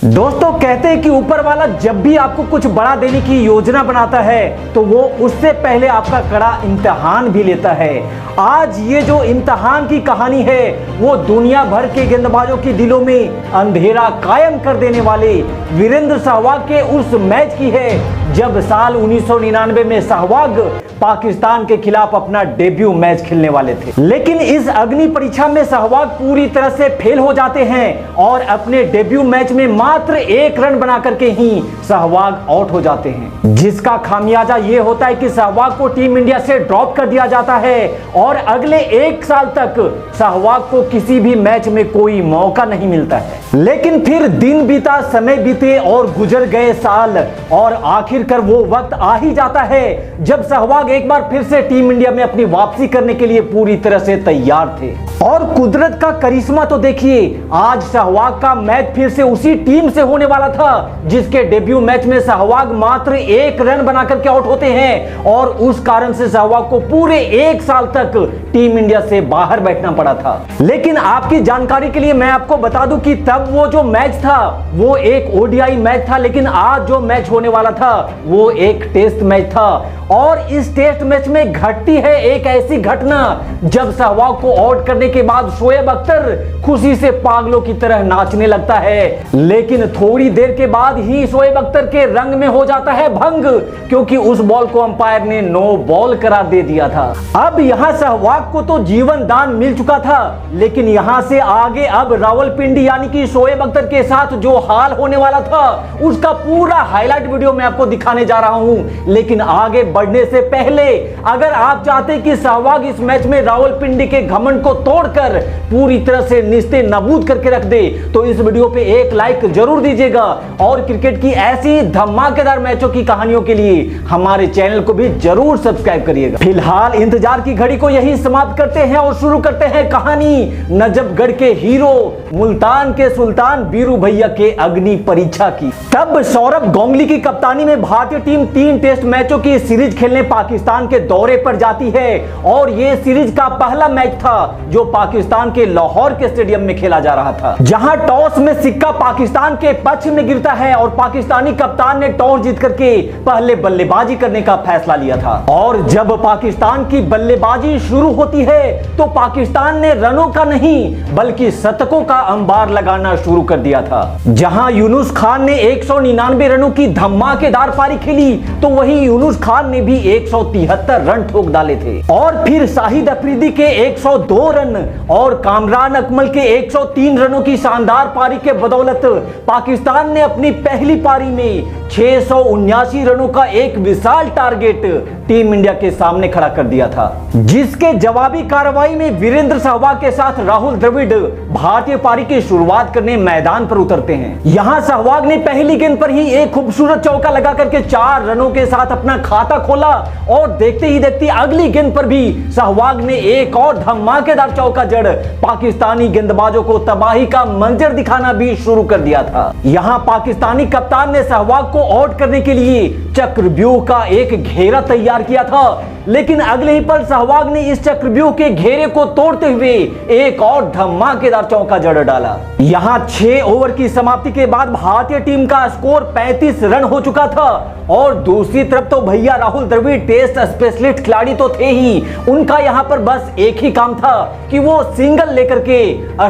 दोस्तों कहते हैं कि ऊपर वाला जब भी आपको कुछ बड़ा देने की योजना बनाता है तो वो उससे पहले आपका कड़ा इम्तिहान भी लेता है। आज ये जो इम्तिहान की कहानी है वो दुनिया भर के गेंदबाजों के दिलों में अंधेरा कायम कर देने वाले वीरेंद्र सहवाग के उस मैच की है जब साल 1999 में सहवाग पाकिस्तान के खिलाफ अपना डेब्यू मैच खेलने वाले थे। लेकिन इस अग्नि परीक्षा में सहवाग पूरी तरह से फेल हो जाते हैं और अपने डेब्यू मैच में मात्र 1 रन बना करके ही सहवाग आउट हो जाते हैं, जिसका खामियाजा ये होता है कि सहवाग को टीम इंडिया से ड्रॉप कर दिया जाता है और अगले 1 साल तक सहवाग को किसी भी मैच में कोई मौका नहीं मिलता है। लेकिन फिर दिन बीता, समय बीते और गुजर गए साल और आखिरकार वो वक्त आ ही जाता है जब सहवाग एक बार फिर से टीम इंडिया में अपनी वापसी करने के लिए पूरी तरह से तैयार थे। और कुदरत का करिश्मा तो देखिए, आज सहवाग का मैच फिर से उसी टीम से होने वाला था जिसके डेब्यू मैच में सहवाग मात्र 1 रन बनाकर के आउट होते हैं और उस कारण से सहवाग को पूरे 1 साल तक टीम इंडिया से बाहर बैठना पड़ा था। लेकिन आपकी जानकारी के लिए मैं आपको बता दूं कि तब वो जो मैच था वो एक ओडीआई मैच था, लेकिन आज जो मैच होने वाला था वो एक टेस्ट मैच था। और इस टेस्ट मैच में घटती है एक ऐसी घटना जब सहवाग को आउट करने के बाद शोएब अख्तर खुशी से पागलों की तरह नाचने लगता है, लेकिन थोड़ी देर के बाद ही शोएब अख्तर के रंग में हो जाता है भंग, क्योंकि उस बॉल को अंपायर ने नो बॉल करार दे दिया था। अब यहां सहवाग को तो जीवन दान मिल चुका था, लेकिन यहां से आगे अब रावलपिंडी यानी कि शोएब अख्तर के साथ जो हाल होने वाला था उसका पूरा हाईलाइट वीडियो मैं आपको दिखाने जा रहा हूं। लेकिन आगे बढ़ने से पहले अगर आप चाहते हैं कि सहवाग इस मैच में रावलपिंडी के घमंड को तोड़कर पूरी तरह से निस्ते नाबूद करके रख दे तो इस वीडियो पे एक लाइक जरूर दीजिएगा और क्रिकेट की ऐसी धमाकेदार मैचों की कहानियों के लिए हमारे चैनल को भी जरूर सब्सक्राइब करिएगा। फिलहाल इंतजार की घड़ी को यही समाप्त करते हैं और शुरू करते हैं कहानी नजफगढ़ के हीरो मुल्तान के सुल्तान बीरू भैया के अग्नि परीक्षा की। तब सौरभ गांगुली की कप्तानी में भारतीय टीम 3 टेस्ट मैचों की सीरीज खेलने पाकिस्तान के दौरे पर जाती है और यह सीरीज का पहला मैच था जो पाकिस्तान के लाहौर के स्टेडियम में खेला जा रहा था, जहां टॉस में सिक्का पाकिस्तान के पक्ष में गिरता है और पाकिस्तानी कप्तान ने टॉस जीत करके पहले बल्लेबाजी करने का फैसला लिया था। और जब पाकिस्तान की बल्लेबाजी शुरू होती है तो पाकिस्तान ने रनों का नहीं बल्कि शतकों का अंबार लगाना शुरू कर दिया था। जहां यूनुस खान ने 199 रनों की धमाकेदार पारी खेली तो वहीं यूनुस खान ने भी 173 रन ठोक डाले थे। और फिर शाहिद अफरीदी के 102 रन और कामरान अकमल के 103 रनों की शानदार पारी के बदौलत पाकिस्तान ने अपनी पहली पारी में 679 रनों का एक विशाल टारगेट टीम इंडिया के सामने खड़ा कर दिया था, जिसके जवाबी कार्रवाई में वीरेंद्र सहवाग के साथ राहुल द्रविड़ भारतीय पारी की शुरुआत करने मैदान पर उतरते हैं। यहां सहवाग ने पहली गेंद पर ही एक खूबसूरत चौका लगा करके 4 रनों के साथ अपना खाता खोला और देखते ही देखते अगली गेंद पर भी सहवाग ने एक और धमाकेदार चौका जड़ पाकिस्तानी गेंदबाजों को तबाही का मंजर दिखाना भी शुरू कर दिया था। यहां पाकिस्तानी कप्तान ने सहवाग को आउट करने के लिए चक्रव्यूह का एक घेरा तैयार किया था, लेकिन अगले ही पल सहवाग ने इस चक्रव्यूह के घेरे को तोड़ते हुए एक और धमाकेदार चौका जड़ डाला। यहां 6 ओवर की समाप्ति के बाद भारतीय टीम का स्कोर 35 रन हो चुका था और दूसरी तरफ तो भैया राहुल द्रविड़ टेस्ट स्पेशलिस्ट खिलाड़ी तो थे ही, उनका यहां पर बस एक ही काम था कि वो सिंगल लेकर के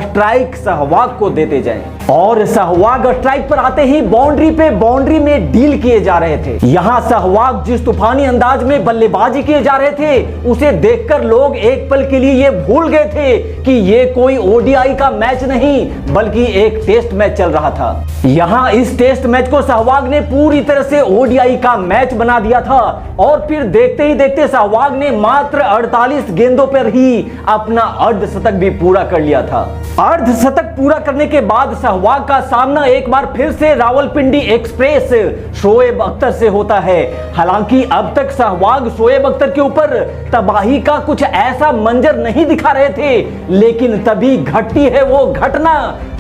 स्ट्राइक सहवाग को देते जाएं। और सहवाग स्ट्राइक पर आते ही बाउंड्री पे बाउंड्री में डील किए जा रहे थे। यहां सहवाग जिस तूफानी अंदाज में बल्लेबाजी किए जा रहे थे उसे देखकर लोग एक पल के लिए ये भूल गए थे कि ये कोई ओडीआई का मैच नहीं बल्कि एक टेस्ट मैच चल रहा था। यहां इस टेस्ट मैच को सहवाग ने पूरी तरह से ओडीआई का मैच बना दिया था और फिर देखते ही देखते सहवाग ने मात्र 48 गेंदों पर ही अपना अर्धशतक भी पूरा कर लिया था। अर्धशतक पूरा करने के बाद सहवाग का सामना एक बार फिर से रावलपिंडी एक्सप्रेस शोएब अख्तर से होता है। हालांकि अब तक सहवाग शोएब अख्तर के ऊपर तबाही का कुछ ऐसा मंजर नहीं दिखा रहे थे, लेकिन तभी घटती है वो घटना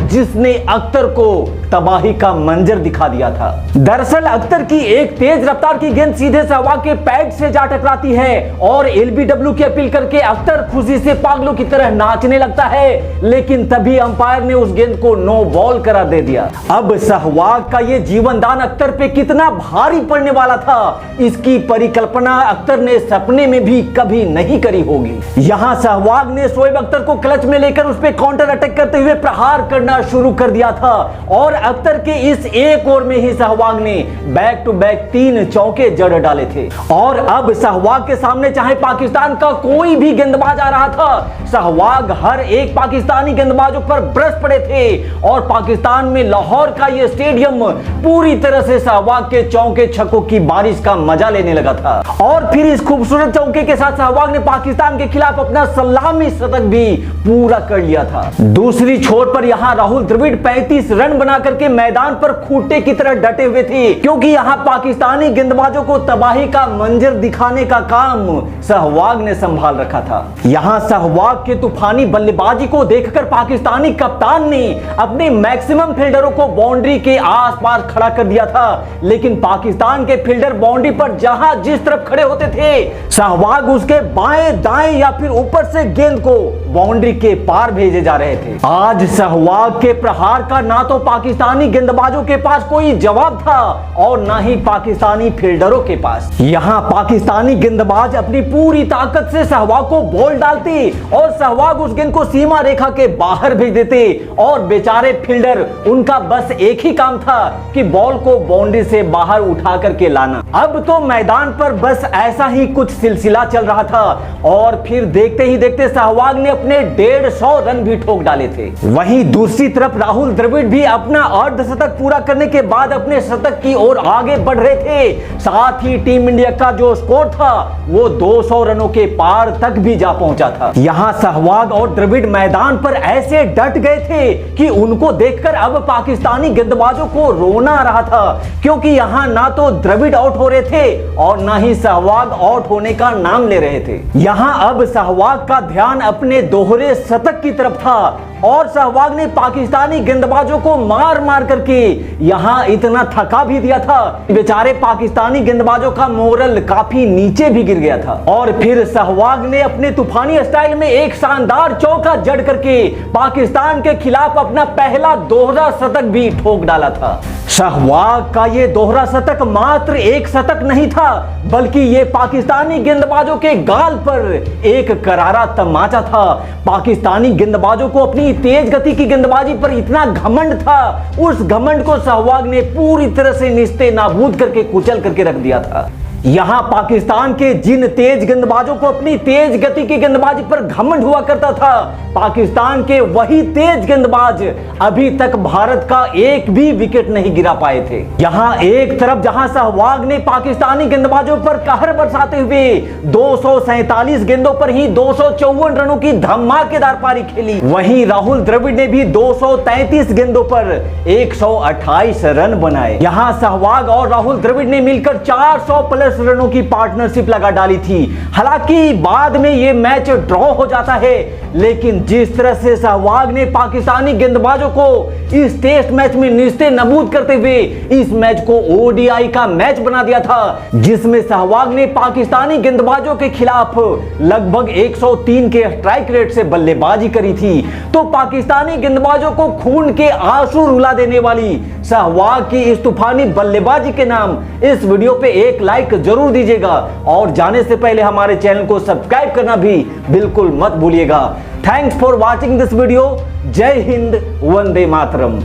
जिसने अख्तर को तबाही का मंजर दिखा दिया था। दरअसल अख्तर की एक तेज रफ्तार की गेंद सीधे सहवाग के पैड से जा टकराती है और एलबीडब्ल्यू की अपील करके अख्तर खुशी से पागलों की तरह नाचने लगता है, लेकिन तभी अंपायर ने उस गेंद को नो बॉल करार दे दिया। अब सहवाग का ये जीवनदान अख्तर पे कितना भारी पड़ने वाला था, इसकी परिकल्पना अख्तर ने सपने में भी कभी नहीं करी होगी। यहां सहवाग ने शोएब अख्तर को क्लच में लेकर उस पे काउंटर अटैक करते हुए प्रहार करना शुरू कर दिया था और अख्तर के इस एक ओवर में ही सहवाग ने बैक टू बैक 3 चौके जड़ डाले थे। और अब सहवाग के सामने चाहे पाकिस्तान का कोई भी गेंदबाज आ रहा था, सहवाग हर एक पाकिस्तानी गेंदबाजों पर बरस पड़े थे और पाकिस्तान में लाहौर का यह स्टेडियम पूरी तरह से सहवाग के चौके छक्कों की बारिश का मजा लेने लगा था। और फिर इस खूबसूरत चौके के साथ सहवाग ने पाकिस्तान के खिलाफ अपना सलामी शतक भी पूरा कर लिया था। दूसरी छोर पर यहां राहुल द्रविड़ 35 रन बना करके मैदान पर खूंटे की तरह डटे हुए थे, क्योंकि यहां पाकिस्तानी गेंदबाजों को तबाही का मंजर दिखाने का काम सहवाग ने संभाल रखा था। यहां सहवाग के तूफानी बल्लेबाजी को देखकर पाकिस्तानी कप्तान ने अपने मैक्सिमम फील्डरों को बाउंड्री के आसपास खड़ा कर दिया था, लेकिन पाकिस्तान के फील्डर बाउंड्री पर जहां जिस तरफ खड़े होते थे, सहवाग उसके बाएं दाएं या फिर ऊपर से गेंद को बाउंड्री के पार भेजे जा रहे थे। आज सहवाग के प्रहार का ना तो पाकिस्तानी गेंदबाजों के पास कोई जवाब था और ना ही पाकिस्तानी फील्डरों के पास। यहां पाकिस्तानी गेंदबाज अपनी पूरी ताकत से सहवाग को बॉल डालते और सहवाग उस गेंद को सीमा रेखा के बाहर भेज देते और बेचारे फील्डर, उनका बस एक ही काम था कि बॉल को बाउंड्री से बाहर उठा करके लाना। अब तो मैदान पर बस ऐसा ही कुछ सिलसिला चल रहा था और फिर देखते ही देखते सहवाग ने अपने 150 रन भी ठोक डाले थे। वहीं दूसरी तरफ राहुल द्रविड़ भी अपना अर्धशतक पूरा करने के बाद अपने शतक की ओर आगे बढ़ रहे थे। साथ ही टीम इंडिया का जो स्कोर था वो 200 रनों के पार तक भी जा पहुंचा था। यहां सहवाग और द्रविड़ मैदान पर ऐसे डट गए थे कि उनको देखकर अब पाकिस्तानी गेंदबाजों को रोना आ रहा था, क्योंकि यहां ना तो द्रविड़ आउट हो रहे थे और ना ही सहवाग आउट होने का नाम ले रहे थे। यहां अब सहवाग का ध्यान अपने दोहरे शतक की तरफ था और सहवाग ने पाकिस्तानी गेंदबाजों को मार मार करके यहां इतना थका भी दिया था, बेचारे पाकिस्तानी गेंदबाजों का मोरल काफी नीचे भी गिर गया था। और फिर सहवाग ने अपने तूफानी स्टाइल में एक शानदार चौका जड़ करके पाकिस्तान के खिलाफ अपना पहला दोहरा शतक भी ठोक डाला था। सहवाग का ये दोहरा शतक मात्र एक शतक नहीं था, बल्कि ये पाकिस्तानी गेंदबाजों के गाल पर एक करारा तमाचा था। पाकिस्तानी गेंदबाजों को अपनी तेज गति की गेंदबाजी पर इतना घमंड था, उस घमंड को सहवाग ने पूरी तरह से निस्ते नाबूद करके कुचल करके रख दिया था। यहां पाकिस्तान के जिन तेज गेंदबाजों को अपनी तेज गति की गेंदबाजी पर घमंड हुआ करता था, पाकिस्तान के वही तेज गेंदबाज अभी तक भारत का एक भी विकेट नहीं गिरा पाए थे। यहां एक तरफ जहां सहवाग ने पाकिस्तानी गेंदबाजों पर कहर बरसाते हुए 247 गेंदों पर ही 254 रनों की धमाकेदार पारी खेली, वहीं राहुल द्रविड़ ने भी 233 गेंदों पर 128 रन बनाए। यहां सहवाग और राहुल द्रविड़ ने मिलकर 400 प्लस रनों की पार्टनरशिप लगा डाली थी। हालांकि बाद में यह मैच ड्रॉ हो जाता है, लेकिन जिस तरह से सहवाग ने पाकिस्तानी गेंदबाजों को इस टेस्ट मैच में निस्ते नबूद करते हुए इस मैच को ओडीआई का मैच बना दिया था, जिसमें सहवाग ने पाकिस्तानी गेंदबाजों के खिलाफ लगभग 103 के स्ट्राइक रेट से बल्लेबाजी करी थी, तो पाकिस्तानी गेंदबाजों को खून के आंसू रुला देने वाली सहवाग की इस तूफानी बल्लेबाजी के नाम इस वीडियो पे एक लाइक जरूर दीजिएगा और जाने से पहले हमारे चैनल को सब्सक्राइब करना भी बिल्कुल मत भूलिएगा। Thanks for watching this video. जय हिंद, वंदे मातरम।